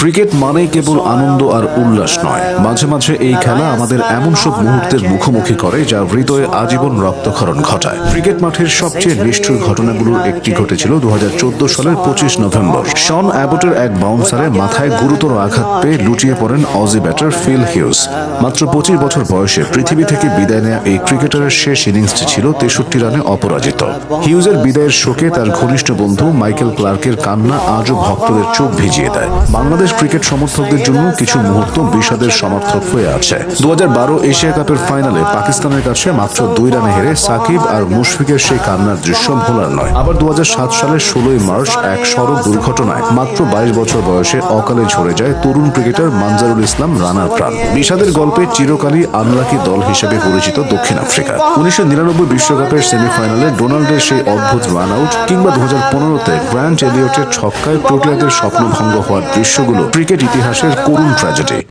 Cricket মানেই কেবল আনন্দ আর উল্লাস নয়, মাঝে মাঝে এই খেলা আমাদের এমন সব মুহূর্তের মুখোমুখি করে যা হৃদয়ে আজীবন রক্তক্ষরণ ঘটায়। ক্রিকেট মাঠের সবচেয়ে নিষ্ঠুর ঘটনাগুলোর একটি ঘটেছিল 2014 সালের 25 নভেম্বর। শন অ্যাবটের এক বাউন্সারে মাথায় গুরুতর আঘাত পেয়ে লুটিয়ে পড়েন অজি ব্যাটার ফিল হিউজ। মাত্র 25 বছর বয়সে পৃথিবী থেকে বিদায় নেয়া এই ক্রিকেটারের শেষ ইনিংসটি ছিল 63 রানে অপরাজিত। হিউজের বিদায়ের শোকে তার ঘনিষ্ঠ বন্ধু মাইকেল ক্লার্কের কান্না আজও ভক্তদের চোখ ভিজিয়ে দেয়। বাংলাদেশ ক্রিকেট সমর্থকদের জন্য কিছু মুহূর্ত বিষাদের সমার্থক হয়ে আছে। 2012 এশিয়া কাপের ফাইনালে পাকিস্তানের কাছে মাত্র 2 রানে হেরে সাকিব আর মুশফিকের সেই কান্নার দৃশ্য ভোলার নয়। আবার 2007 সালের 16 মার্চ এক সড়ক দুর্ঘটনায় মাত্র 22 বছর বয়সে অকালে ঝরে যায় তরুণ ক্রিকেটার মানজারুল ইসলাম রানার প্রাণ। বিষাদের গল্পে চিরকালই আনলাকি দল হিসেবে পরিচিত দক্ষিণ আফ্রিকা। 1999 বিশ্বকাপের সেমিফাইনালে ডোনাল্ডের সেই অদ্ভুত রান আউট, কিংবা 2015-তে গ্র্যান্ট এলিয়টের ছক্কায় প্রোটিয়াদের স্বপ্নভঙ্গ হওয়ার দৃশ্যগুলো ক্রিকেট ইতিহাসের করুণ ট্র্যাজেডি।